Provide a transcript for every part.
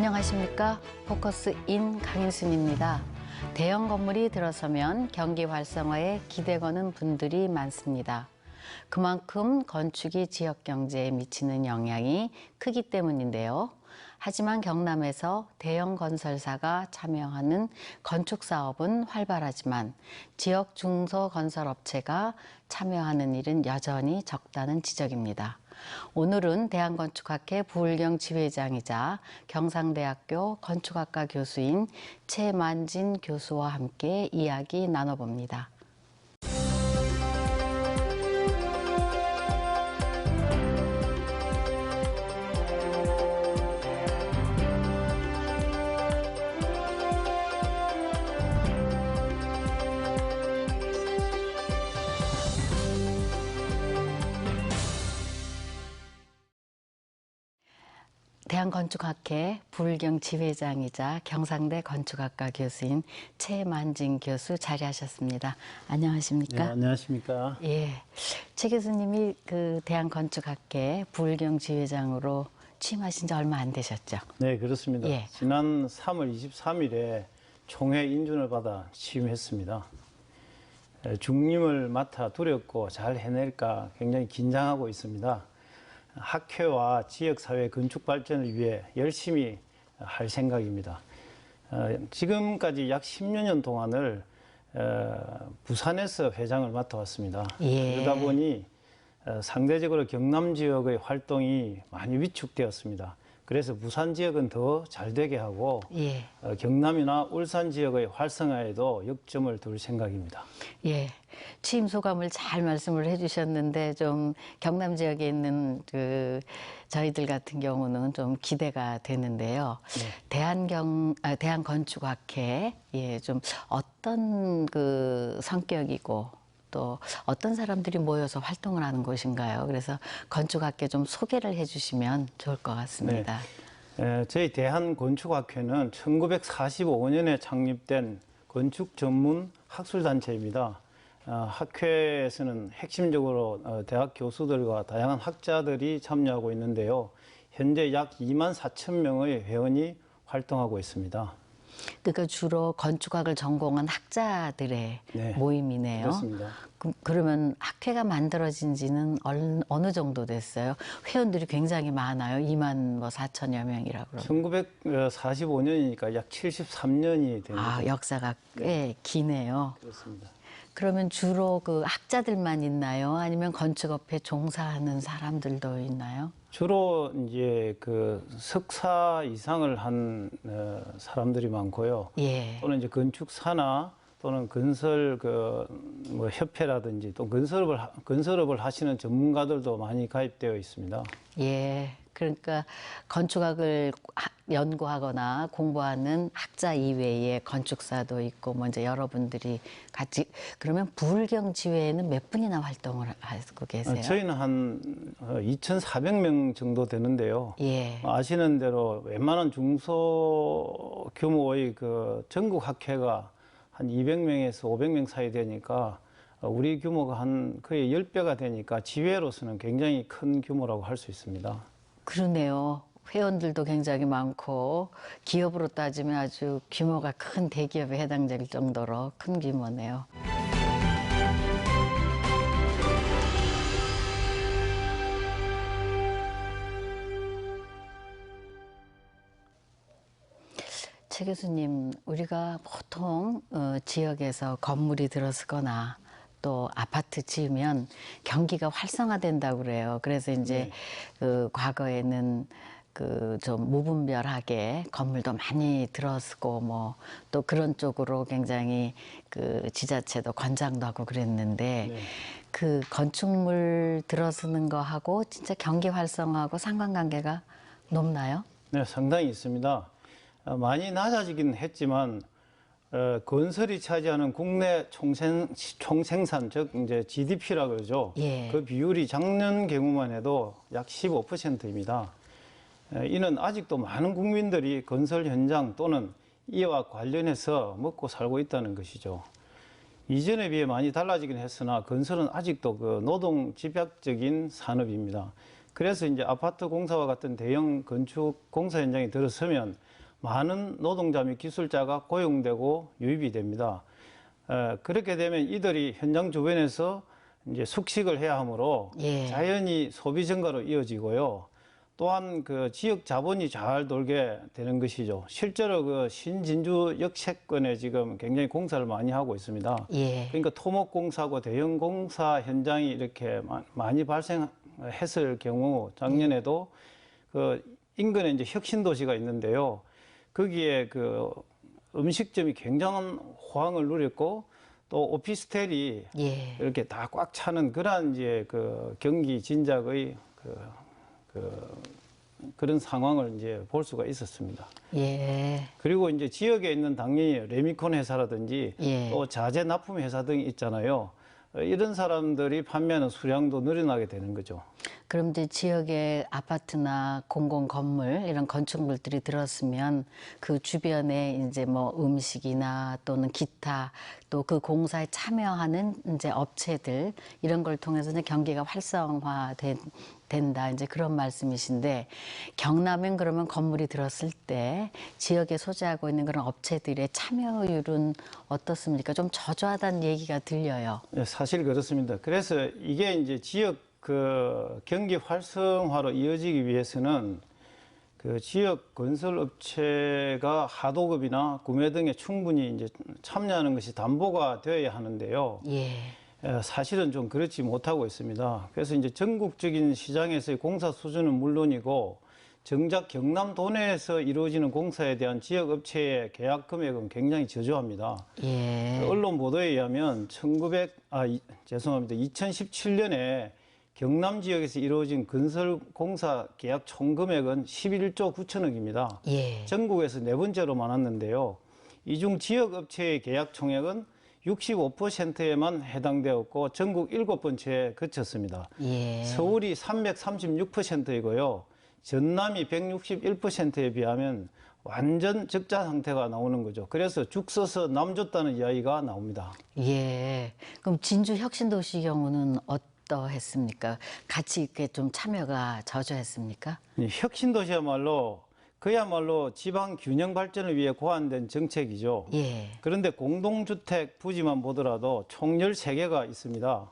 안녕하십니까. 포커스인 강인순입니다. 대형 건물이 들어서면 경기 활성화에 기대 거는 분들이 많습니다. 그만큼 건축이 지역 경제에 미치는 영향이 크기 때문인데요. 하지만 경남에서 대형 건설사가 참여하는 건축 사업은 활발하지만 지역 중소건설업체가 참여하는 일은 여전히 적다는 지적입니다. 오늘은 대한건축학회 부울경 지회장이자 경상대학교 건축학과 교수인 최만진 교수와 함께 이야기 나눠봅니다. 대한건축학회 부울경 지회장이자 경상대 건축학과 교수인 최만진 교수 자리하셨습니다. 안녕하십니까? 네, 안녕하십니까? 예, 최 교수님이 그 대한건축학회 부울경 지회장으로 취임하신 지 얼마 안 되셨죠? 네, 그렇습니다. 예. 지난 3월 23일에 총회 인준을 받아 취임했습니다. 중림을 맡아 두렵고 잘 해낼까 굉장히 긴장하고 있습니다. 학회와 지역사회 건축 발전을 위해 열심히 할 생각입니다. 지금까지 약 10여 년 동안을 부산에서 회장을 맡아왔습니다. 예. 그러다 보니 상대적으로 경남 지역의 활동이 많이 위축되었습니다. 그래서 부산 지역은 더 잘 되게 하고 예. 경남이나 울산 지역의 활성화에도 역점을 둘 생각입니다. 예, 취임 소감을 잘 말씀을 해주셨는데 좀 경남 지역에 있는 그 저희들 같은 경우는 좀 기대가 되는데요. 네. 대한건축학회 좀 어떤 그 성격이고 또 어떤 사람들이 모여서 활동을 하는 곳인가요? 그래서 건축학회 좀 소개를 해주시면 좋을 것 같습니다. 네. 저희 대한건축학회는 1945년에 창립된 건축 전문 학술단체입니다. 학회에서는 핵심적으로 대학 교수들과 다양한 학자들이 참여하고 있는데요. 현재 약 2만 4천 명의 회원이 활동하고 있습니다. 그러니까 주로 건축학을 전공한 학자들의 네, 모임이네요. 그렇습니다. 그러면 학회가 만들어진 지는 어느 정도 됐어요? 회원들이 굉장히 많아요. 2만 4천여 명이라고 그러면. 1945년이니까 약 73년이 됩니다. 아, 역사가 꽤 기네요. 그렇습니다. 그러면 주로 그 학자들만 있나요? 아니면 건축업에 종사하는 사람들도 있나요? 주로 이제 그 석사 이상을 한 사람들이 많고요. 예. 또는 이제 건축사나 또는 건설 뭐 협회라든지 또 건설업을 하시는 전문가들도 많이 가입되어 있습니다. 예. 그러니까 건축학을 연구하거나 공부하는 학자 이외에 건축사도 있고 뭐 이제 여러분들이 같이 그러면 부울경 지회에는 몇 분이나 활동을 하고 계세요? 저희는 한 2,400명 정도 되는데요. 예. 아시는 대로 웬만한 중소 규모의 그 전국 학회가 한 200명에서 500명 사이 되니까 우리 규모가 한 거의 10배가 되니까 지회로서는 굉장히 큰 규모라고 할 수 있습니다. 그러네요. 회원들도 굉장히 많고 기업으로 따지면 아주 규모가 큰 대기업에 해당될 정도로 큰 규모네요. 최 교수님, 우리가 보통 지역에서 건물이 들어서거나 또 아파트 지으면 경기가 활성화된다고 그래요. 그래서 이제 그 과거에는 그 좀 무분별하게 건물도 많이 들어서고 뭐 또 그런 쪽으로 굉장히 그 지자체도 권장도 하고 그랬는데 네. 그 건축물 들어서는 거하고 진짜 경기 활성화하고 상관관계가 높나요? 네, 상당히 있습니다. 많이 낮아지긴 했지만 건설이 차지하는 국내 총생산, 즉 이제 GDP라 그러죠. 예. 그 비율이 작년 경우만 해도 약 15%입니다. 이는 아직도 많은 국민들이 건설 현장 또는 이와 관련해서 먹고 살고 있다는 것이죠. 이전에 비해 많이 달라지긴 했으나 건설은 아직도 그 노동 집약적인 산업입니다. 그래서 이제 아파트 공사와 같은 대형 건축 공사 현장에 들어서면 많은 노동자 및 기술자가 고용되고 유입이 됩니다. 그렇게 되면 이들이 현장 주변에서 이제 숙식을 해야 하므로 예. 자연히 소비 증가로 이어지고요. 또한 그 지역 자본이 잘 돌게 되는 것이죠. 실제로 그 신진주 역세권에 지금 굉장히 공사를 많이 하고 있습니다. 예. 그러니까 토목공사고 대형 공사 현장이 이렇게 많이 발생했을 경우 작년에도 그 인근에 이제 혁신도시가 있는데요. 거기에 그 음식점이 굉장한 호황을 누렸고 또 오피스텔이 예. 이렇게 다 꽉 차는 그러한 이제 그 경기 진작의 그런 상황을 이제 볼 수가 있었습니다. 예. 그리고 이제 지역에 있는 당연히 레미콘 회사라든지 예. 또 자재 납품 회사 등이 있잖아요. 이런 사람들이 판매하는 수량도 늘어나게 되는 거죠. 그럼 이제 지역에 아파트나 공공 건물 이런 건축물들이 들었으면 그 주변에 이제 뭐 음식이나 또는 기타 또 그 공사에 참여하는 이제 업체들 이런 걸 통해서 이제 경기가 활성화된다 이제 그런 말씀이신데 경남엔 그러면 건물이 들었을 때 지역에 소재하고 있는 그런 업체들의 참여율은 어떻습니까? 좀 저조하다는 얘기가 들려요. 네, 사실 그렇습니다. 그래서 이게 이제 지역 그 경기 활성화로 이어지기 위해서는 그 지역 건설 업체가 하도급이나 구매 등에 충분히 이제 참여하는 것이 담보가 되어야 하는데요. 예. 사실은 좀 그렇지 못하고 있습니다. 그래서 이제 전국적인 시장에서의 공사 수준은 물론이고 정작 경남 도내에서 이루어지는 공사에 대한 지역 업체의 계약 금액은 굉장히 저조합니다. 예. 언론 보도에 의하면 2017년에 경남 지역에서 이루어진 건설 공사 계약 총 금액은 11조 9천억입니다. 예. 전국에서 네 번째로 많았는데요. 이 중 지역 업체의 계약 총액은 65%에만 해당되었고 전국 7번째에 그쳤습니다. 예. 서울이 336%이고요. 전남이 161%에 비하면 완전 적자 상태가 나오는 거죠. 그래서 죽 써서 남 줬다는 이야기가 나옵니다. 예. 그럼 진주 혁신도시 경우는 어떠했습니까? 같이 이렇게 좀 참여가 저조했습니까? 혁신도시야말로 그야말로 지방 균형 발전을 위해 고안된 정책이죠. 예. 그런데 공동주택 부지만 보더라도 총 13개가 있습니다.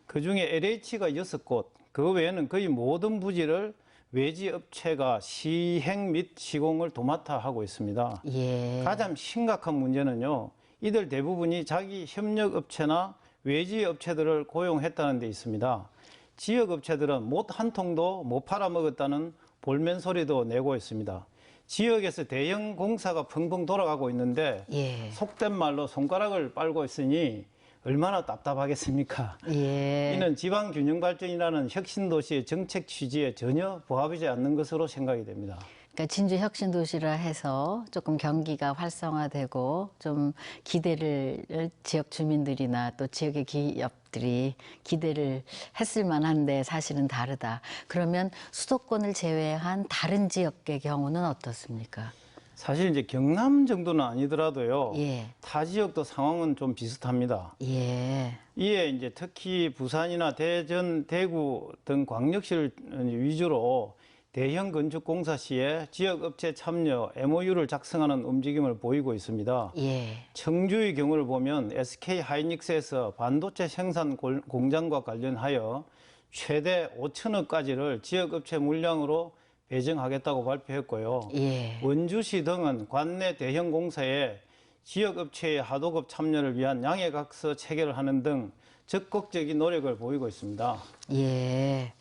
그중에 LH가 6곳, 그 외에는 거의 모든 부지를 외지 업체가 시행 및 시공을 도맡아 하고 있습니다. 예. 가장 심각한 문제는요, 이들 대부분이 자기 협력 업체나 외지 업체들을 고용했다는 데 있습니다. 지역 업체들은 못 한 통도 못 팔아먹었다는 볼멘 소리도 내고 있습니다. 지역에서 대형 공사가 펑펑 돌아가고 있는데 예. 속된 말로 손가락을 빨고 있으니 얼마나 답답하겠습니까? 예. 이는 지방균형발전이라는 혁신도시의 정책 취지에 전혀 부합하지 않는 것으로 생각이 됩니다. 그러니까 진주 혁신도시라 해서 조금 경기가 활성화되고 좀 기대를 지역 주민들이나 또 지역의 기업들이 기대를 했을 만한데 사실은 다르다. 그러면 수도권을 제외한 다른 지역의 경우는 어떻습니까? 사실 이제 경남 정도는 아니더라도요. 예. 타 지역도 상황은 좀 비슷합니다. 예. 이에 이제 특히 부산이나 대전, 대구 등 광역시를 위주로 대형 건축 공사 시에 지역 업체 참여 MOU를 작성하는 움직임을 보이고 있습니다. 예. 청주의 경우를 보면 SK 하이닉스에서 반도체 생산 공장과 관련하여 최대 5천억까지를 지역 업체 물량으로 배정하겠다고 발표했고요. 예. 원주시 등은 관내 대형 공사에 지역 업체의 하도급 참여를 위한 양해각서 체결을 하는 등 적극적인 노력을 보이고 있습니다. 예.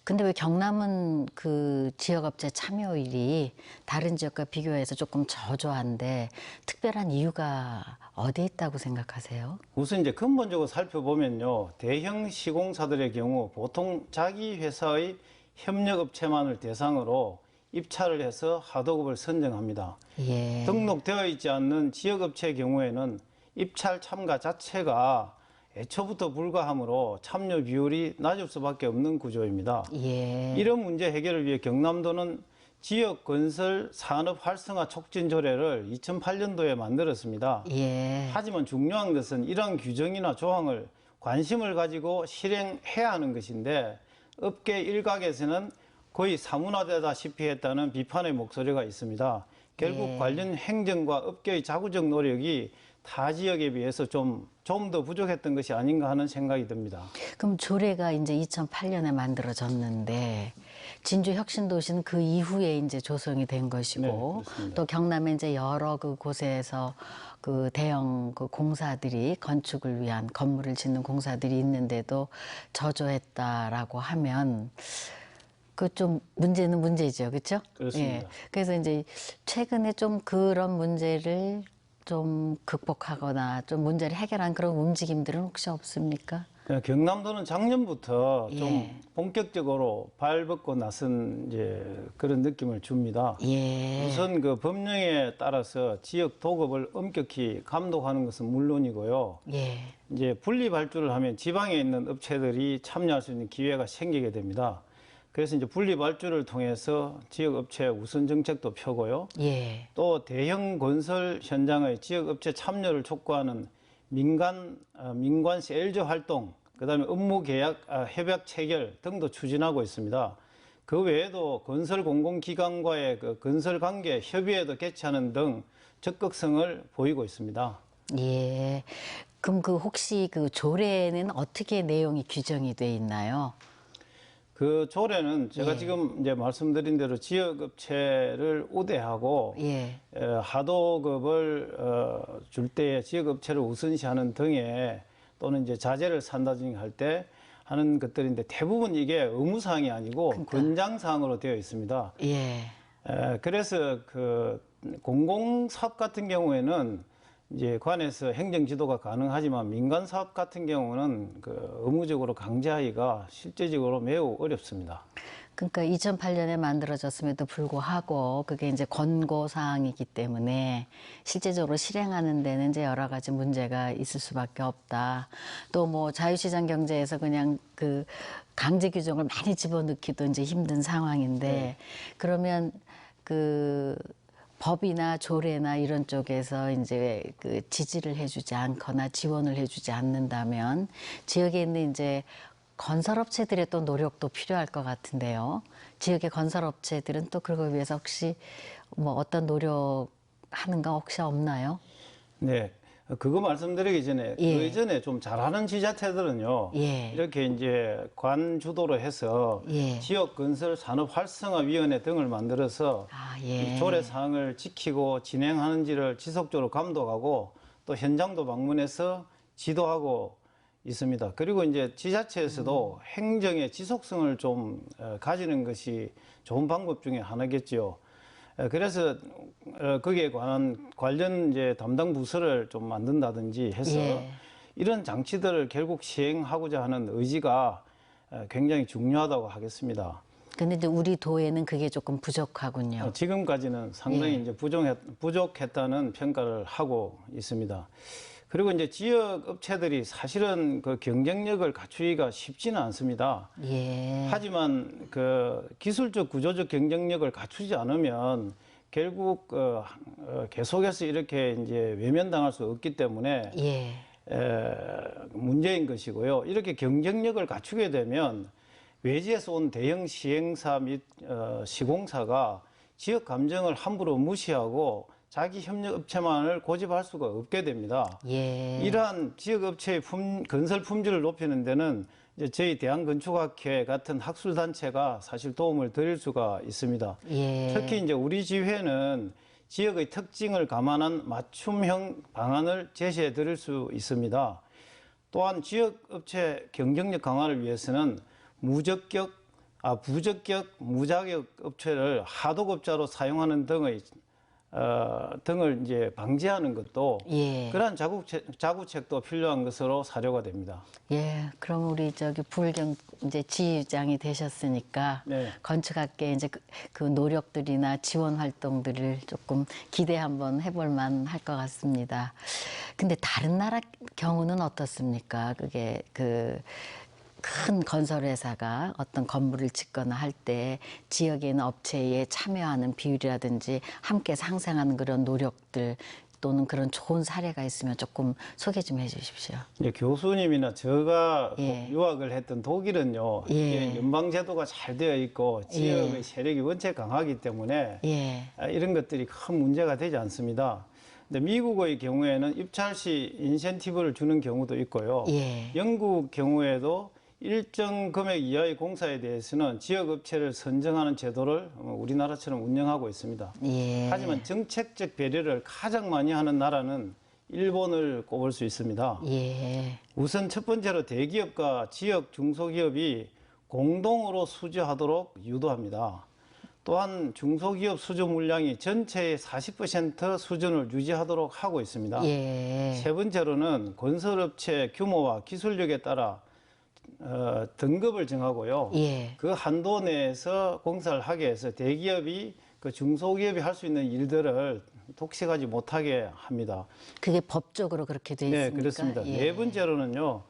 근데 왜 경남은 그 지역업체 참여율이 다른 지역과 비교해서 조금 저조한데 특별한 이유가 어디에 있다고 생각하세요? 우선 이제 근본적으로 살펴보면요. 대형 시공사들의 경우 보통 자기 회사의 협력업체만을 대상으로 입찰을 해서 하도급을 선정합니다. 예. 등록되어 있지 않는 지역업체의 경우에는 입찰 참가 자체가 애초부터 불가하므로 참여 비율이 낮을 수밖에 없는 구조입니다. 예. 이런 문제 해결을 위해 경남도는 지역 건설 산업 활성화 촉진 조례를 2008년도에 만들었습니다. 예. 하지만 중요한 것은 이러한 규정이나 조항을 관심을 가지고 실행해야 하는 것인데 업계 일각에서는 거의 사문화되다시피 했다는 비판의 목소리가 있습니다. 결국 예. 관련 행정과 업계의 자구적 노력이 타 지역에 비해서 좀 더 부족했던 것이 아닌가 하는 생각이 듭니다. 그럼 조례가 이제 2008년에 만들어졌는데 진주 혁신도시는 그 이후에 이제 조성이 된 네, 것이고 그렇습니다. 또 경남에 이제 여러 그 곳에서 그 대형 그 공사들이 건축을 위한 건물을 짓는 공사들이 있는데도 저조했다라고 하면 그 좀 문제는 문제죠, 그렇죠? 그렇습니다. 그래서 이제 최근에 좀 그런 문제를 좀 극복하거나 좀 문제를 해결한 그런 움직임들은 혹시 없습니까? 경남도는 작년부터 좀 예. 본격적으로 발벗고 나선 이제 그런 느낌을 줍니다. 예. 우선 그 법령에 따라서 지역 도급을 엄격히 감독하는 것은 물론이고요. 예. 이제 분리 발주를 하면 지방에 있는 업체들이 참여할 수 있는 기회가 생기게 됩니다. 그래서 이제 분리 발주를 통해서 지역 업체 우선 정책도 펴고요. 예. 또 대형 건설 현장의 지역 업체 참여를 촉구하는 민관 세일즈 활동, 그다음에 업무 계약 협약 체결 등도 추진하고 있습니다. 그 외에도 건설 공공기관과의 그 건설 관계 협의회도 개최하는 등 적극성을 보이고 있습니다. 예. 그럼 그 혹시 그 조례에는 어떻게 내용이 규정이 돼 있나요? 그 조례는 제가 예. 지금 이제 말씀드린 대로 지역 업체를 우대하고 예. 하도급을 줄 때에 지역 업체를 우선시하는 등의 또는 이제 자재를 산다든지 할 때 하는 것들인데 대부분 이게 의무사항이 아니고 권장사항으로 되어 있습니다. 예. 그래서 그 공공사업 같은 경우에는 이제 관에서 행정 지도가 가능하지만 민간 사업 같은 경우는 그 의무적으로 강제하기가 실제적으로 매우 어렵습니다. 그러니까 2008년에 만들어졌음에도 불구하고 그게 이제 권고 사항이기 때문에 실제적으로 실행하는 데는 이제 여러 가지 문제가 있을 수밖에 없다. 또 뭐 자유시장 경제에서 그냥 그 강제 규정을 많이 집어넣기도 이제 힘든 상황인데 그러면 그 법이나 조례나 이런 쪽에서 이제 그 지지를 해주지 않거나 지원을 해주지 않는다면 지역에 있는 이제 건설업체들의 또 노력도 필요할 것 같은데요. 지역의 건설업체들은 또 그걸 위해서 혹시 뭐 어떤 노력하는 거 혹시 없나요? 네. 그거 말씀드리기 전에 예. 그 이전에 좀 잘하는 지자체들은요. 예. 이렇게 이제 관 주도로 해서 예. 지역 건설 산업 활성화 위원회 등을 만들어서 아, 이 예. 조례 사항을 지키고 진행하는지를 지속적으로 감독하고 또 현장도 방문해서 지도하고 있습니다. 그리고 이제 지자체에서도 행정의 지속성을 좀 가지는 것이 좋은 방법 중에 하나겠지요. 그래서 거기에 관련 이제 담당 부서를 좀 만든다든지 해서 예. 이런 장치들을 결국 시행하고자 하는 의지가 굉장히 중요하다고 하겠습니다. 근데 이제 우리 도에는 그게 조금 부족하군요. 지금까지는 상당히 예. 이제 부족했다는 평가를 하고 있습니다. 그리고 이제 지역 업체들이 사실은 그 경쟁력을 갖추기가 쉽지는 않습니다. 예. 하지만 그 기술적 구조적 경쟁력을 갖추지 않으면 결국 계속해서 이렇게 이제 외면당할 수 없기 때문에 예. 문제인 것이고요. 이렇게 경쟁력을 갖추게 되면 외지에서 온 대형 시행사 및 시공사가 지역 감정을 함부로 무시하고 자기 협력 업체만을 고집할 수가 없게 됩니다. 예. 이러한 지역 업체의 건설 품질을 높이는 데는 이제 저희 대한건축학회 같은 학술 단체가 사실 도움을 드릴 수가 있습니다. 예. 특히 이제 우리 지회는 지역의 특징을 감안한 맞춤형 방안을 제시해 드릴 수 있습니다. 또한 지역 업체 경쟁력 강화를 위해서는 부적격 무자격 업체를 하도급자로 사용하는 등을 이제 방지하는 것도 예. 그러한 자구책도 필요한 것으로 사료가 됩니다. 예, 그럼 우리 저기 부울경 이제 지휘장이 되셨으니까 네. 건축학계 이제 그 노력들이나 지원 활동들을 조금 기대 한번 해볼 만할 것 같습니다. 근데 다른 나라 경우는 어떻습니까? 그게 그 큰 건설회사가 어떤 건물을 짓거나 할 때 지역에 있는 업체에 참여하는 비율이라든지 함께 상생하는 그런 노력들 또는 그런 좋은 사례가 있으면 조금 소개 좀 해주십시오. 이제 교수님이나 제가 예. 유학을 했던 독일은요, 이게 연방제도가 잘 되어 있고 지역의 세력이 원체 강하기 때문에 예. 이런 것들이 큰 문제가 되지 않습니다. 근데 미국의 경우에는 입찰 시 인센티브를 주는 경우도 있고요. 예. 영국 경우에도 일정 금액 이하의 공사에 대해서는 지역 업체를 선정하는 제도를 우리나라처럼 운영하고 있습니다. 예. 하지만 정책적 배려를 가장 많이 하는 나라는 일본을 꼽을 수 있습니다. 예. 우선 첫 번째로 대기업과 지역 중소기업이 공동으로 수주하도록 유도합니다. 또한 중소기업 수주 물량이 전체의 40% 수준을 유지하도록 하고 있습니다. 예. 세 번째로는 건설업체 규모와 기술력에 따라 등급을 정하고요. 예. 그 한도 내에서 공사를 하게 해서 대기업이 그 중소기업이 할 수 있는 일들을 독식하지 못하게 합니다. 그게 법적으로 그렇게 돼 있습니까? 네, 그렇습니다. 예. 네 번째로는요.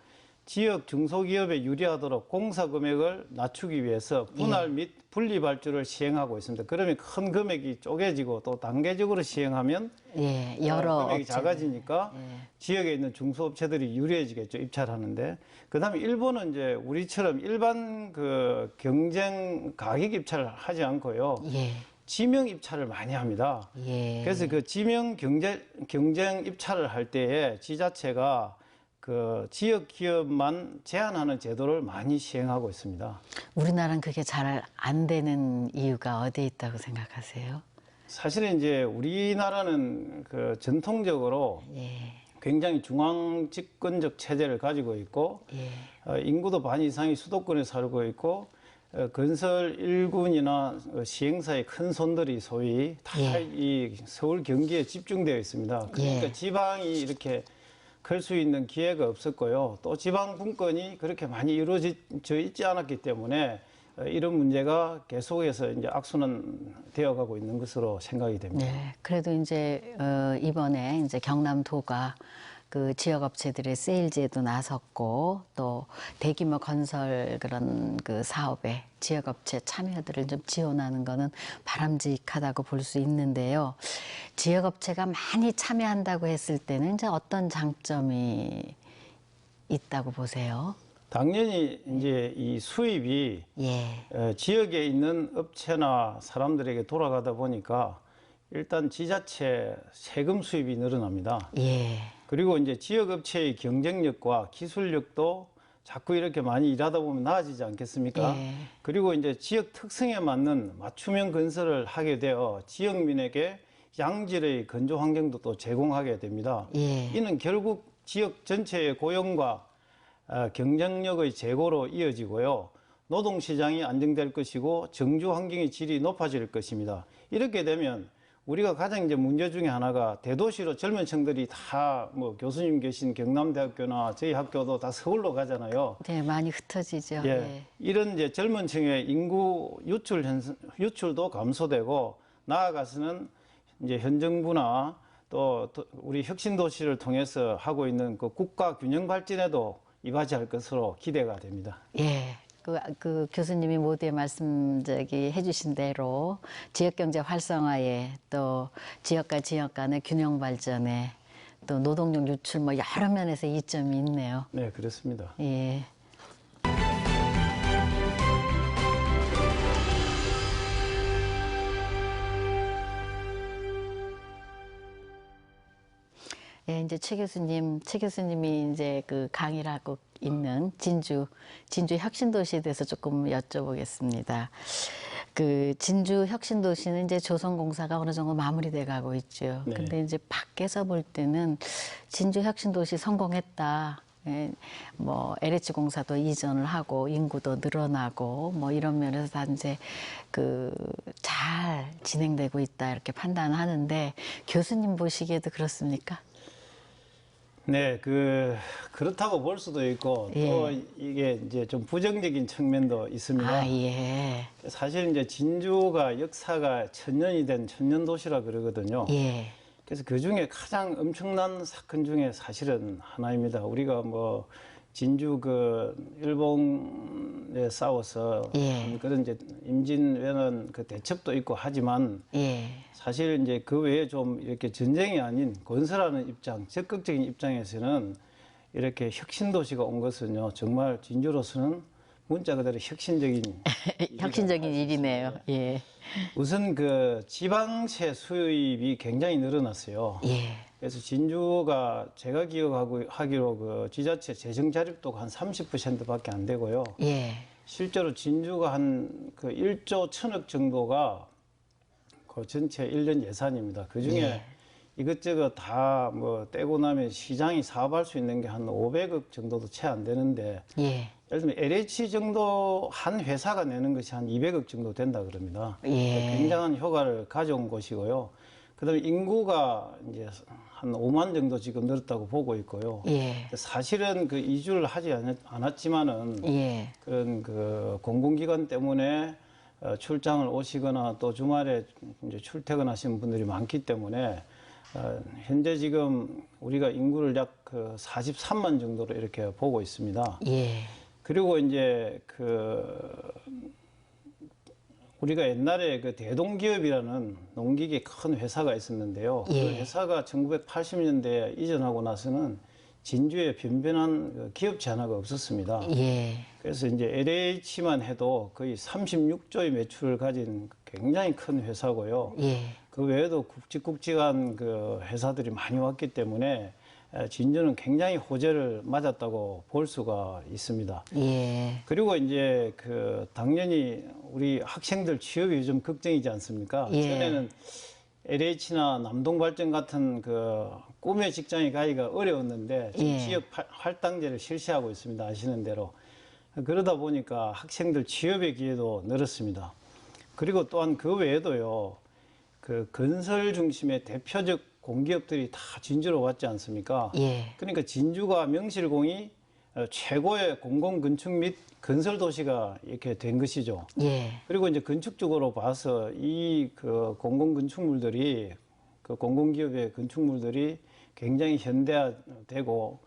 지역 중소기업에 유리하도록 공사 금액을 낮추기 위해서 분할 및 분리 발주를 시행하고 있습니다. 그러면 큰 금액이 쪼개지고 또 단계적으로 시행하면 예. 여러 금액이 업체들. 작아지니까 지역에 있는 중소업체들이 유리해지겠죠. 입찰하는데. 그다음에 일본은 이제 우리처럼 일반 그 경쟁 가격 입찰을 하지 않고요. 예. 지명 입찰을 많이 합니다. 예. 그래서 그 지명 경쟁 입찰을 할 때에 지자체가 그 지역 기업만 제한하는 제도를 많이 시행하고 있습니다. 우리나라는 그게 잘 안 되는 이유가 어디에 있다고 생각하세요? 사실은 이제 우리나라는 그 전통적으로 예. 굉장히 중앙 집권적 체제를 가지고 있고 예. 인구도 반 이상이 수도권에 살고 있고 건설 일군이나 시행사의 큰 손들이 소위 다 이 서울 경기에 집중되어 있습니다. 그러니까 지방이 이렇게 클 수 있는 기회가 없었고요. 또 지방 분권이 그렇게 많이 이루어져 있지 않았기 때문에 이런 문제가 계속해서 이제 악순환되어 가고 있는 것으로 생각이 됩니다. 네. 그래도 이제 이번에 이제 경남도가 그 지역 업체들의 세일즈에도 나섰고 또 대규모 건설 그런 그 사업에 지역 업체 참여들을 좀 지원하는 거는 바람직하다고 볼 수 있는데요. 지역 업체가 많이 참여한다고 했을 때는 이제 어떤 장점이 있다고 보세요? 당연히 이제 이 수입이 예. 지역에 있는 업체나 사람들에게 돌아가다 보니까 일단 지자체 세금 수입이 늘어납니다. 예. 그리고 이제 지역 업체의 경쟁력과 기술력도 자꾸 이렇게 많이 일하다 보면 나아지지 않겠습니까? 예. 그리고 이제 지역 특성에 맞는 맞춤형 건설을 하게 되어 지역민에게 양질의 건조 환경도 또 제공하게 됩니다. 예. 이는 결국 지역 전체의 고용과 경쟁력의 제고로 이어지고요. 노동시장이 안정될 것이고 정주 환경의 질이 높아질 것입니다. 이렇게 되면 우리가 가장 이제 문제 중에 하나가 대도시로 젊은 층들이 다 뭐 교수님 계신 경남대학교나 저희 학교도 다 서울로 가잖아요. 네, 많이 흩어지죠. 예. 예. 이런 이제 젊은 층의 인구 유출도 감소되고 나아가서는 이제 현 정부나 또 우리 혁신도시를 통해서 하고 있는 그 국가 균형 발전에도 이바지할 것으로 기대가 됩니다. 예. 그 교수님이 모두의 말씀 해주신 대로 지역경제 활성화에 또 지역과 지역 간의 균형 발전에 또 노동력 유출 뭐 여러 면에서 이점이 있네요. 네, 그렇습니다. 예. 예, 이제 최 교수님이 이제 그 강의를 하고 있는 진주 혁신도시에 대해서 조금 여쭤보겠습니다. 그 진주 혁신도시는 이제 조성공사가 어느 정도 마무리돼 가고 있죠. 네. 근데 이제 밖에서 볼 때는 진주 혁신도시 성공했다. 예, 뭐 LH 공사도 이전을 하고 인구도 늘어나고 뭐 이런 면에서 다 이제 그 잘 진행되고 있다 이렇게 판단하는데 교수님 보시기에도 그렇습니까? 네, 그렇다고 볼 수도 있고 또 이게 이제 좀 부정적인 측면도 있습니다. 아, 예. 사실 이제 진주가 역사가 1000년이 된 천년도시라 그러거든요. 예. 그래서 그 중에 가장 엄청난 사건 중에 사실은 하나입니다. 우리가 뭐 진주 그 일본에 싸워서 예. 그런 이제 임진왜란 그 대첩도 있고 하지만 예. 사실 이제 그 외에 좀 이렇게 전쟁이 아닌 건설하는 입장, 적극적인 입장에서는 이렇게 혁신 도시가 온 것은요 정말 진주로서는 문자 그대로 혁신적인 혁신적인 일이네요. 예. 우선 그 지방세 수입이 굉장히 늘어났어요. 예. 그래서 진주가 제가 기억하기로 그 지자체 재정 자립도가 한 30%밖에 안 되고요. 예. 실제로 진주가 한 그 1조 1천억 정도가 그 전체 1년 예산입니다. 그 중에 예. 이것저것 다 뭐 떼고 나면 시장이 사업할 수 있는 게 한 500억 정도도 채 안 되는데 예. 예를 들면 LH 정도 한 회사가 내는 것이 한 200억 정도 된다 그럽니다. 예. 굉장한 효과를 가져온 것이고요. 그다음에 인구가 이제 한 5만 정도 지금 늘었다고 보고 있고요. 예. 사실은 그 이주를 하지 않았지만은 예. 그런 그 공공기관 때문에 출장을 오시거나 또 주말에 이제 출퇴근하시는 분들이 많기 때문에 현재 지금 우리가 인구를 약 그 43만 정도로 이렇게 보고 있습니다. 예. 그리고 이제 그 우리가 옛날에 그 대동기업이라는 농기계 큰 회사가 있었는데요. 예. 그 회사가 1980년대에 이전하고 나서는 진주에 변변한 그 기업체 하나가 없었습니다. 예. 그래서 이제 LH만 해도 거의 36조의 매출을 가진 굉장히 큰 회사고요. 예. 그 외에도 굵직굵직한 그 회사들이 많이 왔기 때문에 진주는 굉장히 호재를 맞았다고 볼 수가 있습니다. 예. 그리고 이제 그 당연히 우리 학생들 취업이 요즘 걱정이지 않습니까? 예. 전에는 LH나 남동발전 같은 그 꿈의 직장에 가기가 어려웠는데 지금 예. 취업 할당제를 실시하고 있습니다. 아시는 대로. 그러다 보니까 학생들 취업의 기회도 늘었습니다. 그리고 또한 그 외에도요, 그 건설 중심의 대표적 공기업들이 다 진주로 왔지 않습니까? 예. 그러니까 진주가 명실공히 최고의 공공건축 및 건설 도시가 이렇게 된 것이죠. 예. 그리고 이제 건축적으로 봐서 이 그 공공건축물들이 그 공공기업의 건축물들이 굉장히 현대화되고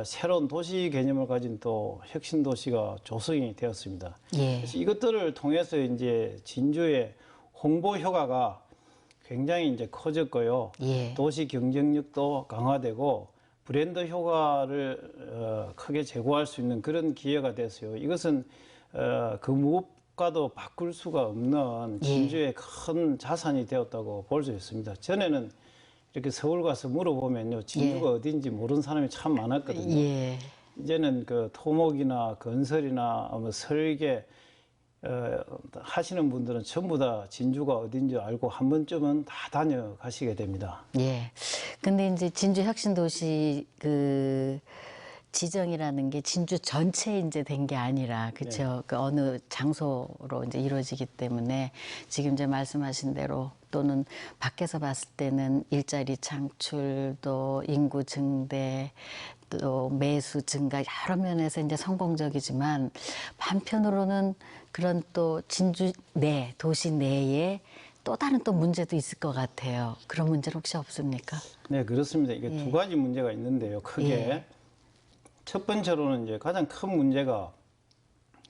새로운 도시 개념을 가진 또 혁신 도시가 조성이 되었습니다. 예. 그래서 이것들을 통해서 이제 진주의 홍보 효과가 굉장히 이제 커졌고요. 예. 도시 경쟁력도 강화되고 브랜드 효과를 크게 제고할 수 있는 그런 기회가 됐어요. 이것은 그 무엇과도 바꿀 수가 없는 진주의 큰 자산이 되었다고 볼 수 있습니다. 전에는 이렇게 서울 가서 물어보면요, 진주가 어딘지 모르는 사람이 참 많았거든요. 예. 이제는 그 토목이나 건설이나 뭐 설계 하시는 분들은 전부 다 진주가 어딘지 알고 한 번쯤은 다 다녀가시게 됩니다. 예. 근데 이제 진주 혁신도시 그 지정이라는 게 진주 전체 이제 된 게 아니라 그렇죠. 그 어느 장소로 이제 이루어지기 때문에 지금 이제 말씀하신 대로 또는 밖에서 봤을 때는 일자리 창출 또 인구 증대 또 매수 증가 여러 면에서 이제 성공적이지만 한편으로는 그런 또 진주 내 도시 내에 또 다른 또 문제도 있을 것 같아요. 그런 문제는 혹시 없습니까? 네, 그렇습니다. 이게 두 가지 문제가 있는데요. 크게 예. 첫 번째로는 이제 가장 큰 문제가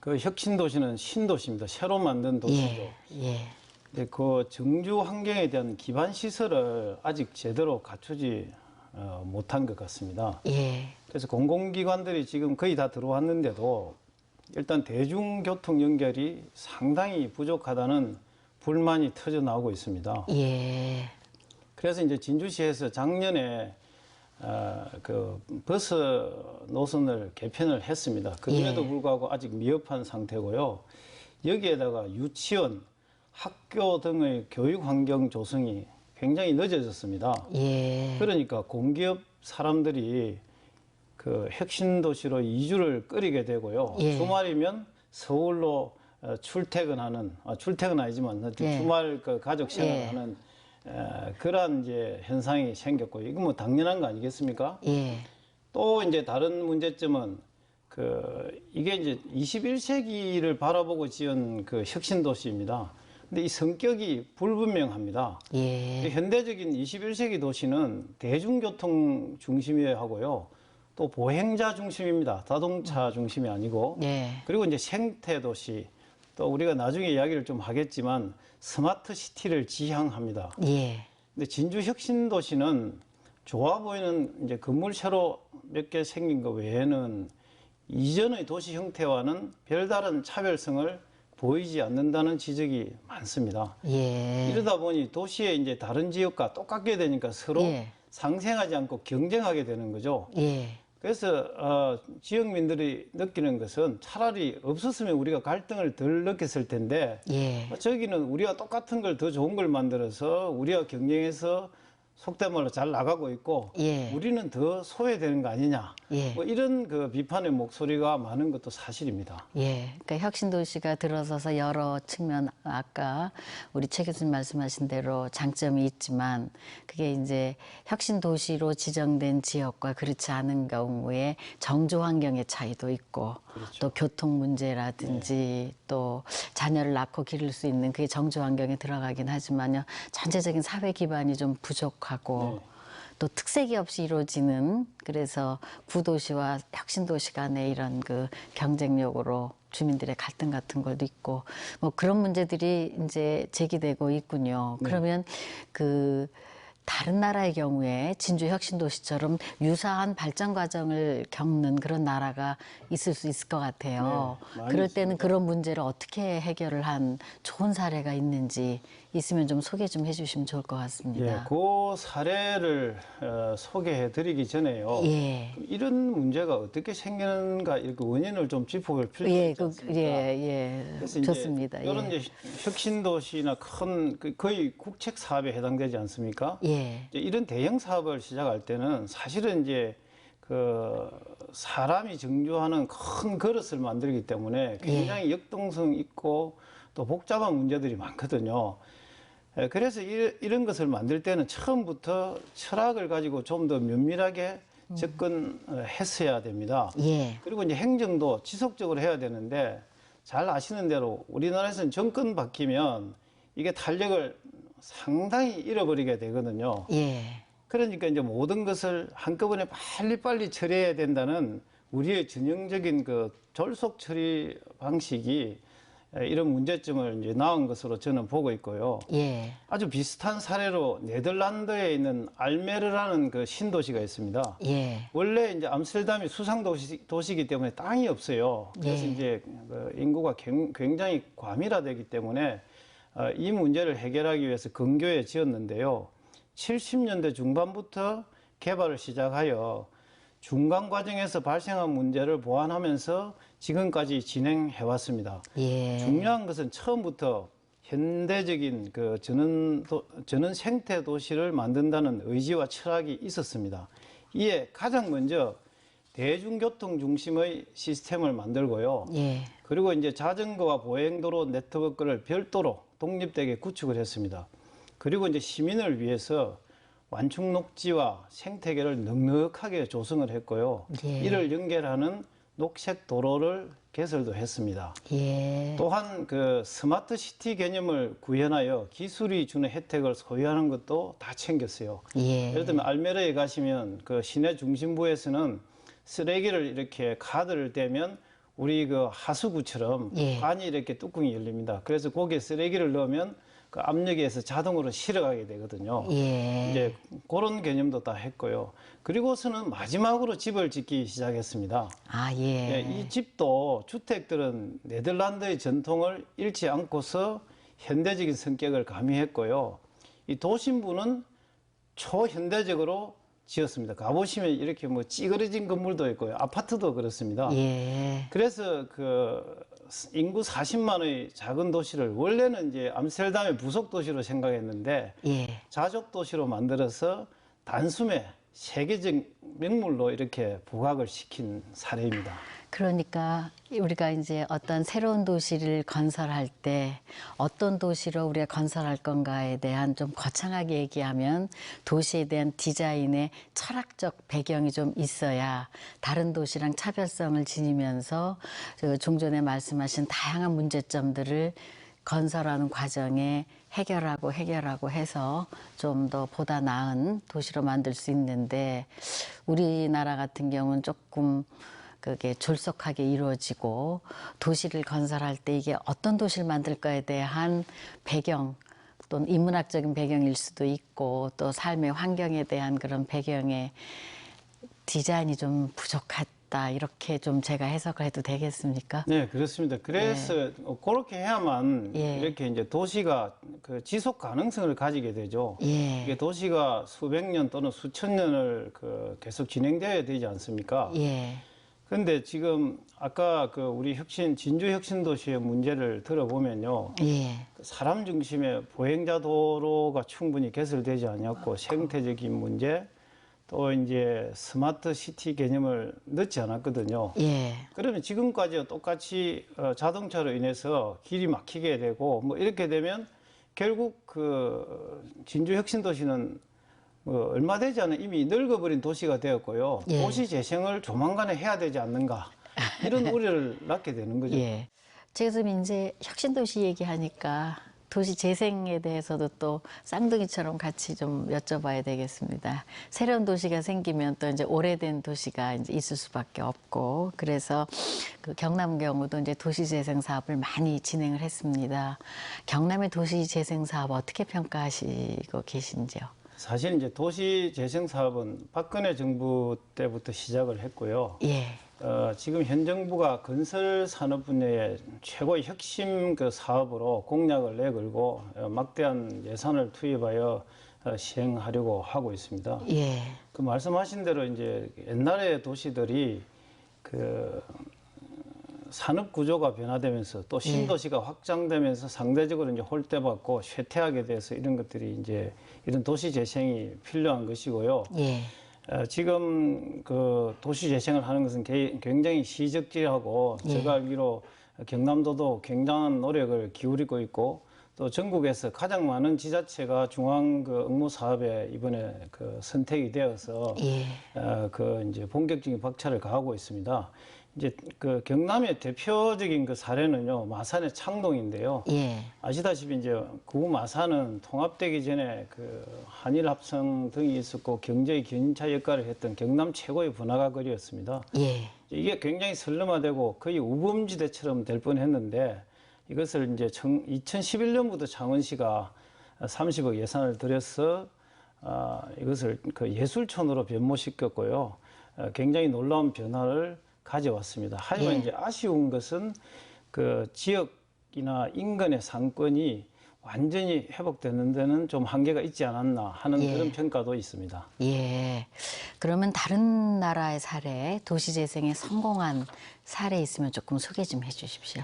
그 혁신 도시는 신도시입니다. 새로 만든 도시죠. 예. 근데 그 정주 환경에 대한 기반 시설을 아직 제대로 갖추지 못한 것 같습니다. 예. 그래서 공공기관들이 지금 거의 다 들어왔는데도 일단 대중교통 연결이 상당히 부족하다는 불만이 터져 나오고 있습니다. 예. 그래서 이제 진주시에서 작년에 그 버스 노선을 개편을 했습니다. 그럼에도 예. 불구하고 아직 미흡한 상태고요. 여기에다가 유치원, 학교 등의 교육 환경 조성이 굉장히 늦어졌습니다. 예. 그러니까 공기업 사람들이 그 혁신 도시로 이주를 꺼리게 되고요. 예. 주말이면 서울로 출퇴근 아니지만 예. 주말 그 가족 생활하는 그러한 이제 현상이 생겼고 이건 뭐 당연한 거 아니겠습니까? 예. 또 이제 다른 문제점은 그 이게 이제 21세기를 바라보고 지은 그 혁신 도시입니다. 근데 이 성격이 불분명합니다. 예. 현대적인 21세기 도시는 대중교통 중심이어야 하고요. 또 보행자 중심입니다. 자동차 중심이 아니고. 예. 그리고 이제 생태 도시, 또 우리가 나중에 이야기를 좀 하겠지만 스마트 시티를 지향합니다. 예. 근데 진주 혁신 도시는 좋아 보이는 이제 건물 새로 몇 개 생긴 것 외에는 이전의 도시 형태와는 별다른 차별성을 보이지 않는다는 지적이 많습니다. 예. 이러다 보니 도시에 이제 다른 지역과 똑같게 되니까 서로 예. 상생하지 않고 경쟁하게 되는 거죠. 예. 그래서 지역민들이 느끼는 것은 차라리 없었으면 우리가 갈등을 덜 느꼈을 텐데 예. 저기는 우리가 똑같은 걸 더 좋은 걸 만들어서 우리가 경쟁해서 속된 말로 잘 나가고 있고 예. 우리는 더 소외되는 거 아니냐. 예. 뭐 이런 그 비판의 목소리가 많은 것도 사실입니다. 예, 그러니까 혁신도시가 들어서서 여러 측면 아까 우리 최 교수님 말씀하신 대로 장점이 있지만 그게 이제 혁신도시로 지정된 지역과 그렇지 않은 경우에 정조 환경의 차이도 있고 또 교통 문제라든지 또 자녀를 낳고 기를 수 있는 그게 정조 환경에 들어가긴 하지만요 전체적인 사회 기반이 좀 부족하고 또 특색이 없이 이루어지는 그래서 구도시와 혁신도시 간의 이런 그 경쟁력으로 주민들의 갈등 같은 것도 있고 뭐 그런 문제들이 이제 제기되고 있군요. 그러면 그 다른 나라의 경우에 진주 혁신도시처럼 유사한 발전 과정을 겪는 그런 나라가 있을 수 있을 것 같아요. 네, 많이 그럴 때는 있습니다. 그런 문제를 어떻게 해결을 한 좋은 사례가 있는지 있으면 좀 소개 좀 해주시면 좋을 것 예, 같습니다. 그 사례를 소개해드리기 전에요. 예. 이런 문제가 어떻게 생기는가 이렇게 원인을 좀 짚어볼 필요가 예, 있지 않습니까? 예, 그래서 좋습니다. 이런 예. 이제 혁신도시나 큰 거의 국책 사업에 해당되지 않습니까? 예, 이제 이런 대형 사업을 시작할 때는 사실은 이제 그 사람이 정주하는 큰 그릇을 만들기 때문에 굉장히 역동성 있고 또 복잡한 문제들이 많거든요. 그래서 이런 것을 만들 때는 처음부터 철학을 가지고 좀 더 면밀하게 접근했어야 됩니다. 예, 그리고 이제 행정도 지속적으로 해야 되는데 잘 아시는 대로 우리나라에서는 정권 바뀌면 이게 탄력을 상당히 잃어버리게 되거든요. 예, 그러니까 이제 모든 것을 한꺼번에 빨리빨리 처리해야 된다는 우리의 전형적인 그 졸속 처리 방식이 이런 문제점을 이제 낳은 것으로 저는 보고 있고요. 예, 아주 비슷한 사례로 네덜란드에 있는 알메르라는 그 신도시가 있습니다. 예, 원래 이제 암스테르담이 수상 도시이기 때문에 땅이 없어요. 그래서 예. 이제 그 인구가 굉장히 과밀화되기 때문에 이 문제를 해결하기 위해서 근교에 지었는데요. 70년대 중반부터 개발을 시작하여 중간 과정에서 발생한 문제를 보완하면서 지금까지 진행해 왔습니다. 예, 중요한 것은 처음부터 현대적인 그 전원 생태 도시를 만든다는 의지와 철학이 있었습니다. 이에 가장 먼저 대중교통 중심의 시스템을 만들고요. 예, 그리고 이제 자전거와 보행도로 네트워크를 별도로 독립되게 구축을 했습니다. 그리고 이제 시민을 위해서 완충 녹지와 생태계를 넉넉하게 조성을 했고요. 예. 이를 연결하는 녹색 도로를 개설도 했습니다. 예, 또한 그 스마트 시티 개념을 구현하여 기술이 주는 혜택을 소유하는 것도 다 챙겼어요. 예, 예를 들면 알메르에 가시면 그 시내 중심부에서는 쓰레기를 이렇게 카드를 대면 우리 그 하수구처럼 예. 관이 이렇게 뚜껑이 열립니다. 그래서 거기에 쓰레기를 넣으면 그 압력에서 자동으로 실어가게 되거든요. 예, 이제 그런 개념도 다 했고요. 그리고서는 마지막으로 집을 짓기 시작했습니다. 아, 예, 예, 이 집도 주택들은 네덜란드의 전통을 잃지 않고서 현대적인 성격을 가미했고요. 이 도심부는 초현대적으로 지었습니다. 가보시면 이렇게 뭐 찌그러진 건물도 있고요. 아파트도 그렇습니다. 예, 그래서 그 인구 40만의 작은 도시를 원래는 이제 암스테르담의 부속 도시로 생각했는데 예. 자족 도시로 만들어서 단숨에 세계적 명물로 이렇게 부각을 시킨 사례입니다. 그러니까 우리가 이제 어떤 새로운 도시를 건설할 때 어떤 도시로 우리가 건설할 건가에 대한 좀 거창하게 얘기하면 도시에 대한 디자인의 철학적 배경이 좀 있어야 다른 도시랑 차별성을 지니면서 그 종전에 말씀하신 다양한 문제점들을 건설하는 과정에 해결하고 해서 좀 더 보다 나은 도시로 만들 수 있는데 우리나라 같은 경우는 조금 그게 졸속하게 이루어지고 도시를 건설할 때 이게 어떤 도시를 만들까에 대한 배경 또는 인문학적인 배경일 수도 있고 또 삶의 환경에 대한 그런 배경의 디자인이 좀 부족했다 이렇게 좀 제가 해석을 해도 되겠습니까? 네, 그렇습니다. 그래서 그렇게 해야만 예. 이렇게 이제 도시가 그 지속 가능성을 가지게 되죠. 예. 이게 도시가 수백 년 또는 수천 년을 그 계속 진행되어야 되지 않습니까? 예. 그런데 지금 아까 그 우리 진주 혁신도시의 문제를 들어보면요. 예. 사람 중심의 보행자 도로가 충분히 개설되지 않았고 생태적인 문제 또 이제 스마트 시티 개념을 넣지 않았거든요. 예. 그러면 지금까지와 똑같이 자동차로 인해서 길이 막히게 되고 뭐 이렇게 되면 결국 그 진주 혁신도시는 얼마 되지 않은 이미 늙어버린 도시가 되었고요. 예. 도시 재생을 조만간에 해야 되지 않는가 이런 우려를 낳게 되는 거죠. 예. 지금 이제 혁신도시 얘기하니까 도시 재생에 대해서도 또 쌍둥이처럼 같이 좀 여쭤봐야 되겠습니다. 새로운 도시가 생기면 또 이제 오래된 도시가 이제 있을 수밖에 없고 그래서 그 경남 경우도 이제 도시 재생 사업을 많이 진행을 했습니다. 경남의 도시 재생 사업 어떻게 평가하시고 계신지요? 사실 이제 도시 재생 사업은 박근혜 정부 때부터 시작을 했고요. 예. 지금 현 정부가 건설 산업 분야의 최고의 혁신 그 사업으로 공약을 내걸고 막대한 예산을 투입하여 시행하려고 하고 있습니다. 예. 그 말씀하신 대로 이제 옛날의 도시들이 그 산업 구조가 변화되면서 또 신도시가 확장되면서 상대적으로 이제 홀대받고 쇠퇴하게 돼서 이런 것들이 이제 이런 도시 재생이 필요한 것이고요. 예. 지금 그 도시 재생을 하는 것은 굉장히 시적지하고 제가 알기로 경남도도 굉장한 노력을 기울이고 있고 또 전국에서 가장 많은 지자체가 중앙 그 업무 사업에 이번에 그 선택이 되어서 그 이제 본격적인 박차를 가하고 있습니다. 이제 그 경남의 대표적인 그 사례는요 마산의 창동인데요. 예. 아시다시피 이제 구 마산은 통합되기 전에 그 한일 합성 등이 있었고 경제의 견인차 역할을 했던 경남 최고의 번화가 거리였습니다. 예. 이게 굉장히 선름화되고 거의 우범지대처럼 될 뻔했는데 이것을 이제 2011년부터 창원시가 30억 예산을 들여서 이것을 그 예술촌으로 변모시켰고요. 굉장히 놀라운 변화를 가져왔습니다. 하지만 이제 아쉬운 것은 그 지역이나 인근의 상권이 완전히 회복되는 데는 좀 한계가 있지 않았나 하는 그런 평가도 있습니다. 예. 그러면 다른 나라의 사례, 도시재생에 성공한 사례 있으면 조금 소개 좀 해주십시오.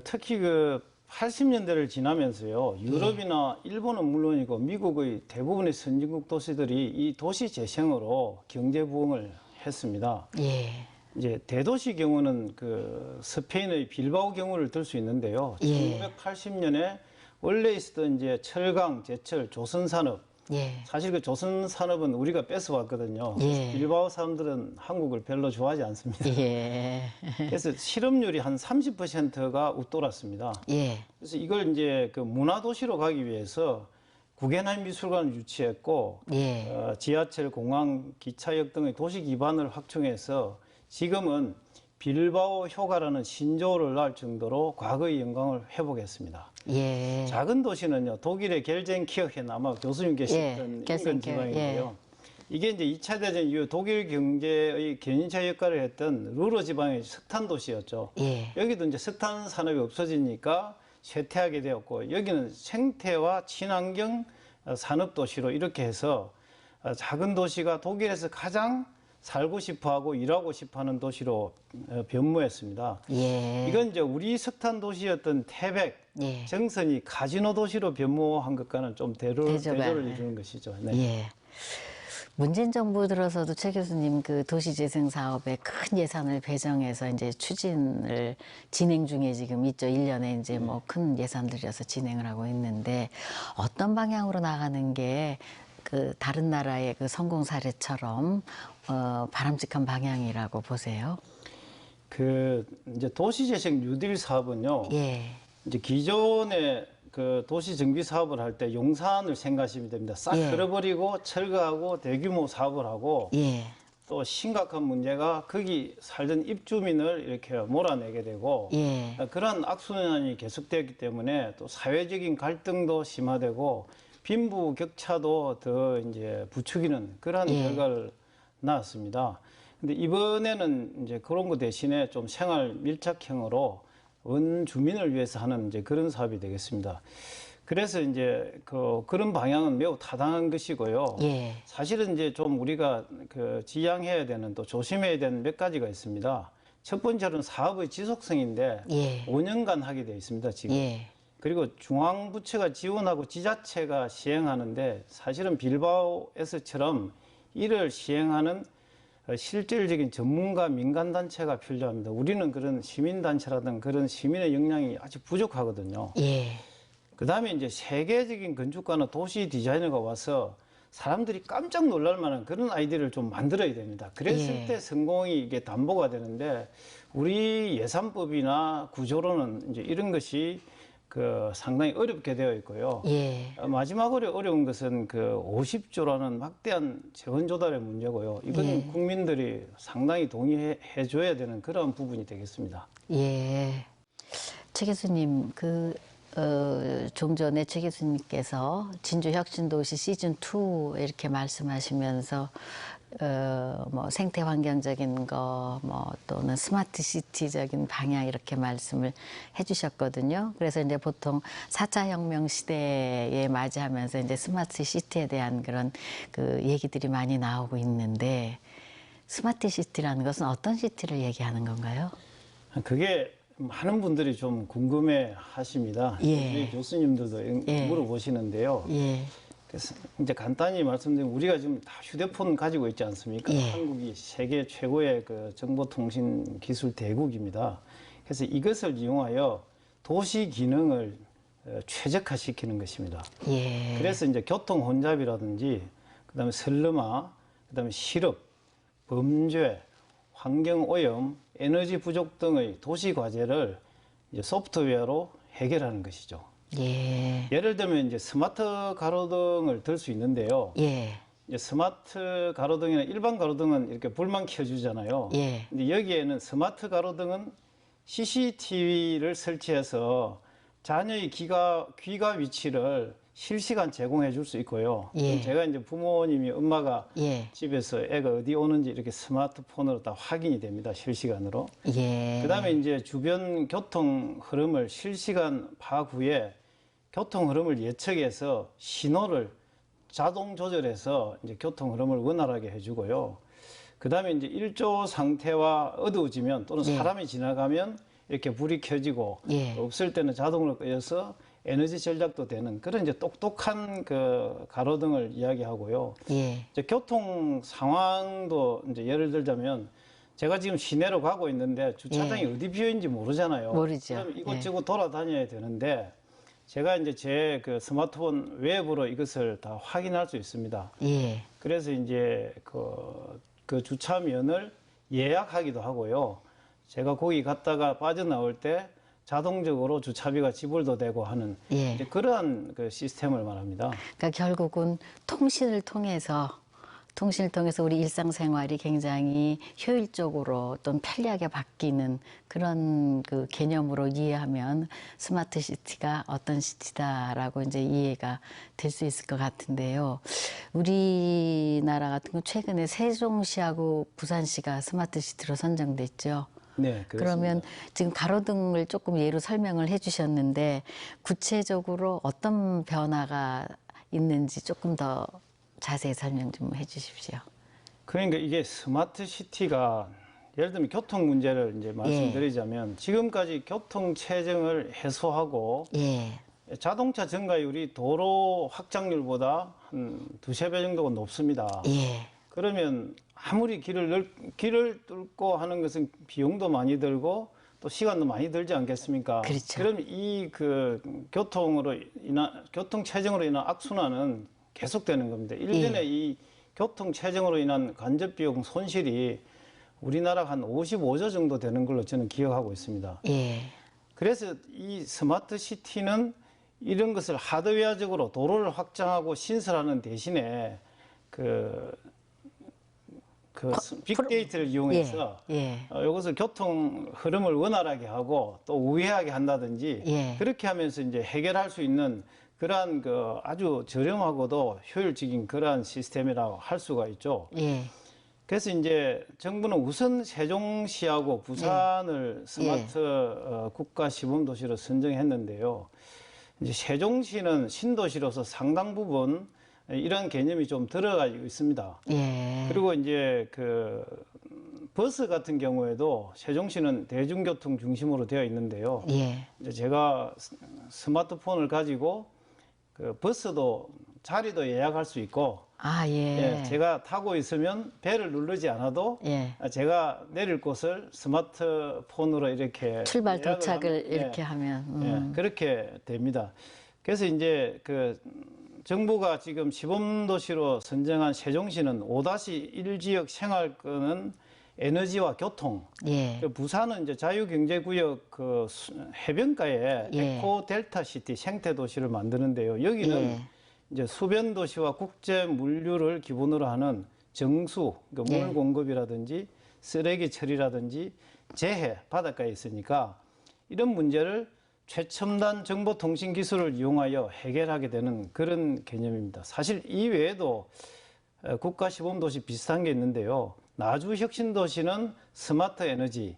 특히 그 80년대를 지나면서요, 유럽이나 일본은 물론이고 미국의 대부분의 선진국 도시들이 이 도시 재생으로 경제 부흥을 했습니다. 예. 이제 대도시 경우는 그 스페인의 빌바오 경우를 들 수 있는데요. 1980년에 원래 있었던 이제 철강, 제철, 조선산업. 사실 그 조선산업은 우리가 뺏어왔거든요. 빌바오 사람들은 한국을 별로 좋아하지 않습니다. 그래서 실업률이 한 30%가 웃돌았습니다. 그래서 이걸 이제 그 문화도시로 가기 위해서 구겐하임 미술관을 유치했고 지하철, 공항, 기차역 등의 도시 기반을 확충해서 지금은 빌바오 효과라는 신조어를 낳을 정도로 과거의 영광을 회복했습니다. 작은 도시는요, 독일의 겔젠키어헨 아마 교수님 계셨던 인근 지방인데요. 이게 이제 2차 대전 이후 독일 경제의 견인차 역할을 했던 루러 지방의 석탄 도시였죠. 여기도 이제 석탄 산업이 없어지니까 쇠퇴하게 되었고 여기는 생태와 친환경 산업 도시로 이렇게 해서 작은 도시가 독일에서 가장 살고 싶어하고 일하고 싶어하는 도시로 변모했습니다. 이건 이제 우리 석탄 도시였던 태백, 정선이 카지노 도시로 변모한 것과는 좀 대조를 이루는 것이죠. 문재인 정부 들어서도 최 교수님 그 도시재생 사업에 큰 예산을 배정해서 이제 추진을 진행 중에 지금 있죠. 1년에 이제 뭐 큰 예산 들여서 진행을 하고 있는데 어떤 방향으로 나가는 게 그 다른 나라의 그 성공 사례처럼 바람직한 방향이라고 보세요? 그 이제 도시재생 뉴딜 사업은요. 이제 기존의 그 도시 정비 사업을 할 때 용산을 생각하시면 됩니다. 싹 예. 끌어버리고 철거하고 대규모 사업을 하고 예. 또 심각한 문제가 거기 살던 입주민을 이렇게 몰아내게 되고 예. 그런 악순환이 계속되었기 때문에 또 사회적인 갈등도 심화되고 빈부격차도 더 이제 부추기는 그런 예. 결과를 낳았습니다. 근데 이번에는 이제 그런 거 대신에 좀 생활 밀착형으로 원주민을 위해서 하는 이제 그런 사업이 되겠습니다. 그래서 이제 그런 방향은 매우 타당한 것이고요. 예. 사실은 이제 좀 우리가 지양해야 되는 또 조심해야 되는 몇 가지가 있습니다. 첫 번째로는 사업의 지속성인데 예. 5년간 하게 되어 있습니다, 지금. 예. 그리고 중앙부처가 지원하고 지자체가 시행하는데 사실은 빌바오에서처럼 이를 시행하는 실질적인 전문가 민간단체가 필요합니다. 우리는 그런 시민단체라든 그런 시민의 역량이 아직 부족하거든요. 예. 그 다음에 이제 세계적인 건축가나 도시 디자이너가 와서 사람들이 깜짝 놀랄 만한 그런 아이디어를 좀 만들어야 됩니다. 그랬을 예. 때 성공이 이게 담보가 되는데 우리 예산법이나 구조로는 이제 이런 것이 상당히 어렵게 되어 있고요. 예. 마지막으로 어려운 것은 50조라는 막대한 재원 조달의 문제고요. 이건 예. 국민들이 상당히 동의해 줘야 되는 그런 부분이 되겠습니다. 예. 최 교수님, 좀 전에 최 교수님께서 진주 혁신도시 시즌 2 이렇게 말씀하시면서 뭐 생태 환경적인 거, 뭐 또는 스마트 시티적인 방향 이렇게 말씀을 해주셨거든요. 그래서 이제 보통 4차 혁명 시대에 맞이하면서 이제 스마트 시티에 대한 그런 얘기들이 많이 나오고 있는데 스마트 시티라는 것은 어떤 시티를 얘기하는 건가요? 그게 많은 분들이 좀 궁금해 하십니다. 예. 우리 교수님들도 예. 물어보시는데요. 예. 그래서 이제 간단히 말씀드리면 우리가 지금 다 휴대폰 가지고 있지 않습니까? 예. 한국이 세계 최고의 정보통신 기술 대국입니다. 그래서 이것을 이용하여 도시 기능을 최적화시키는 것입니다. 예. 그래서 이제 교통 혼잡이라든지 그다음에 설름화, 그다음에 실업, 범죄, 환경 오염, 에너지 부족 등의 도시 과제를 이제 소프트웨어로 해결하는 것이죠. 예. 예를 들면 이제 스마트 가로등을 들 수 있는데요. 예. 이제 스마트 가로등이나 일반 가로등은 이렇게 불만 켜주잖아요. 예. 근데 여기에는 스마트 가로등은 CCTV를 설치해서 자녀의 귀가 위치를 실시간 제공해 줄 수 있고요. 예. 제가 이제 부모님이 엄마가 예. 집에서 애가 어디 오는지 이렇게 스마트폰으로 다 확인이 됩니다. 실시간으로. 예. 그다음에 이제 주변 교통 흐름을 실시간 파악 후에 교통 흐름을 예측해서 신호를 자동 조절해서 이제 교통 흐름을 원활하게 해주고요. 그다음에 이제 일조 상태와 어두워지면 또는 예. 사람이 지나가면 이렇게 불이 켜지고 예. 없을 때는 자동으로 꺼져서 에너지 절약도 되는 그런 이제 똑똑한 가로등을 이야기하고요. 예. 이제 교통 상황도 이제 예를 들자면 제가 지금 시내로 가고 있는데 주차장이 어디 비어 있는지 모르잖아요. 모르죠. 그럼 이곳저곳 돌아다녀야 되는데 제가 이제 제 스마트폰 웹으로 이것을 다 확인할 수 있습니다. 예. 그래서 이제 그 주차면을 예약하기도 하고요. 제가 거기 갔다가 빠져나올 때 자동적으로 주차비가 지불도 되고 하는 예. 이제 그러한 시스템을 말합니다. 그러니까 결국은 통신을 통해서 우리 일상생활이 굉장히 효율적으로 또는 편리하게 바뀌는 그런 개념으로 이해하면 스마트 시티가 어떤 시티다라고 이제 이해가 될 수 있을 것 같은데요. 우리나라 같은 건 최근에 세종시하고 부산시가 스마트 시티로 선정됐죠. 네, 그렇습니다. 그러면 지금 가로등을 조금 예로 설명을 해주셨는데 구체적으로 어떤 변화가 있는지 조금 더 자세히 설명 좀 해주십시오. 그러니까 이게 스마트 시티가 예를 들면 교통 문제를 이제 말씀드리자면 지금까지 교통 체증을 해소하고 예. 자동차 증가율이 도로 확장률보다 한 두세 배 정도가 높습니다. 예. 그러면 아무리 길을 뚫고 하는 것은 비용도 많이 들고 또 시간도 많이 들지 않겠습니까? 그렇죠. 그럼 이 교통 체증으로 인한 악순환은 계속되는 겁니다. 일년에 이 교통 체증으로 인한 간접 비용 손실이 우리나라가 한 55조 정도 되는 걸로 저는 기억하고 있습니다. 예. 그래서 이 스마트 시티는 이런 것을 하드웨어적으로 도로를 확장하고 신설하는 대신에 그 빅데이터를 이용해서 이것을 교통 흐름을 원활하게 하고 또 우회하게 한다든지 그렇게 하면서 이제 해결할 수 있는 그러한 그 아주 저렴하고도 효율적인 그러한 시스템이라고 할 수가 있죠. 그래서 이제 정부는 우선 세종시하고 부산을 스마트 국가 시범 도시로 선정했는데요. 이제 세종시는 신도시로서 상당 부분 이런 개념이 좀 들어가 있습니다. 그리고 이제 그 버스 같은 경우에도 세종시는 대중교통 중심으로 되어 있는데요. 이제 제가 스마트폰을 가지고 그 버스도 자리도 예약할 수 있고, 제가 타고 있으면 벨을 누르지 않아도 제가 내릴 곳을 스마트폰으로 이렇게 출발 도착을 이렇게 하면 그렇게 됩니다. 그래서 이제 그 정부가 지금 시범도시로 선정한 세종시는 5-1 지역 생활권은 에너지와 교통. 부산은 이제 자유경제구역 그 해변가에 에코 델타 시티 생태 도시를 만드는데요. 여기는 이제 수변 도시와 국제 물류를 기본으로 하는 정수, 그러니까 물 공급이라든지 쓰레기 처리라든지 재해 바닷가에 있으니까 이런 문제를 최첨단 정보통신 기술을 이용하여 해결하게 되는 그런 개념입니다. 사실 이 외에도 국가 시범도시 비슷한 게 있는데요. 나주 혁신도시는 스마트 에너지,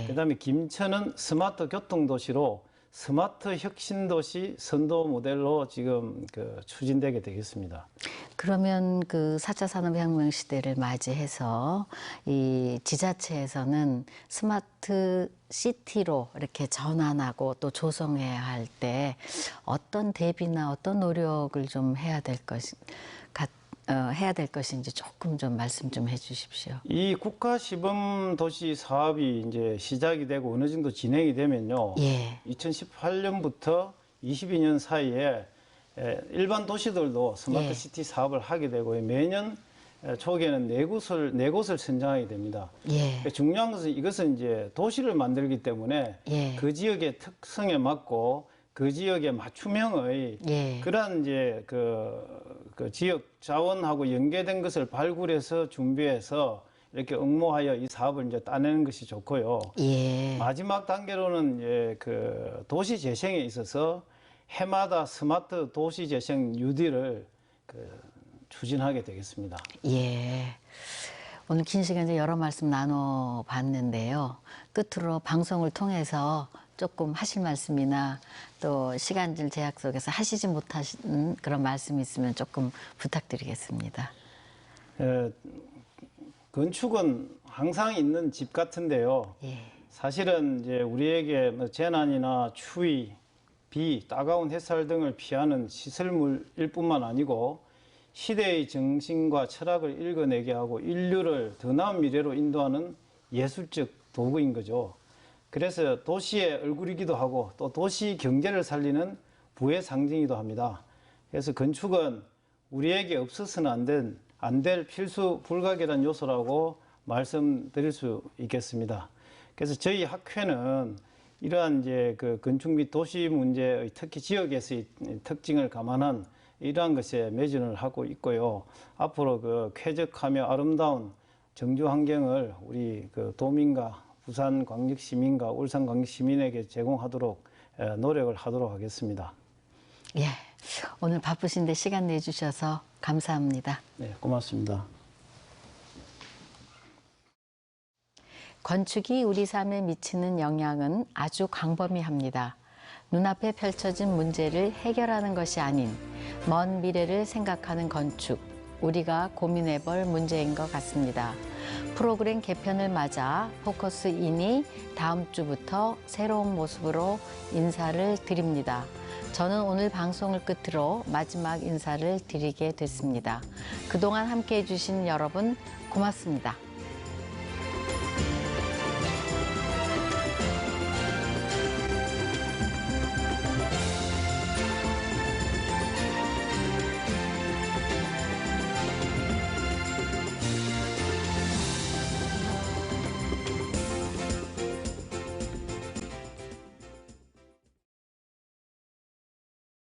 그다음에 김천은 스마트 교통도시로 스마트 혁신도시 선도 모델로 지금 그 추진되게 되겠습니다. 그러면 그 4차 산업혁명 시대를 맞이해서 이 지자체에서는 스마트 시티로 이렇게 전환하고 또 조성해야 할 때 어떤 대비나 어떤 노력을 좀 해야 될 것인지 조금 좀 말씀 좀 해주십시오. 이 국가 시범 도시 사업이 이제 시작이 되고 어느 정도 진행이 되면요. 2018년부터 22년 사이에 일반 도시들도 스마트 시티 사업을 하게 되고 매년 초기에는 네 곳을 선정하게 됩니다. 중요한 것은 이것은 이제 도시를 만들기 때문에 그 지역의 특성에 맞고 그 지역의 맞춤형의 그러한 이제 그 지역 자원하고 연계된 것을 발굴해서 준비해서 이렇게 응모하여 이 사업을 이제 따내는 것이 좋고요. 마지막 단계로는 이제 그 도시 재생에 있어서 해마다 스마트 도시 재생 뉴딜을 추진하게 되겠습니다. 오늘 긴 시간 여러 말씀 나눠봤는데요. 끝으로 방송을 통해서 조금 하실 말씀이나 또 시간질 제약 속에서 하시지 못하신 그런 말씀이 있으면 조금 부탁드리겠습니다. 건축은 항상 있는 집 같은데요. 사실은 이제 우리에게 뭐 재난이나 추위, 비, 따가운 햇살 등을 피하는 시설물일 뿐만 아니고 시대의 정신과 철학을 읽어내게 하고 인류를 더 나은 미래로 인도하는 예술적 도구인 거죠. 그래서 도시의 얼굴이기도 하고 또 도시 경제를 살리는 부의 상징이기도 합니다. 그래서 건축은 우리에게 없어서는 안 될 필수 불가결한 요소라고 말씀드릴 수 있겠습니다. 그래서 저희 학회는 이러한 이제 그 건축 및 도시 문제의 특히 지역에서의 특징을 감안한 이러한 것에 매진을 하고 있고요. 앞으로 그 쾌적하며 아름다운 정주 환경을 우리 그 도민과 부산광역시민과 울산광역시민에게 제공하도록 노력을 하도록 하겠습니다. 오늘 바쁘신데 시간 내주셔서 감사합니다. 네, 고맙습니다. 건축이 우리 삶에 미치는 영향은 아주 광범위합니다. 눈앞에 펼쳐진 문제를 해결하는 것이 아닌 먼 미래를 생각하는 건축, 우리가 고민해 볼 문제인 것 같습니다. 프로그램 개편을 맞아 포커스인이 다음 주부터 새로운 모습으로 인사를 드립니다. 저는 오늘 방송을 끝으로 마지막 인사를 드리게 됐습니다. 그동안 함께해 주신 여러분 고맙습니다.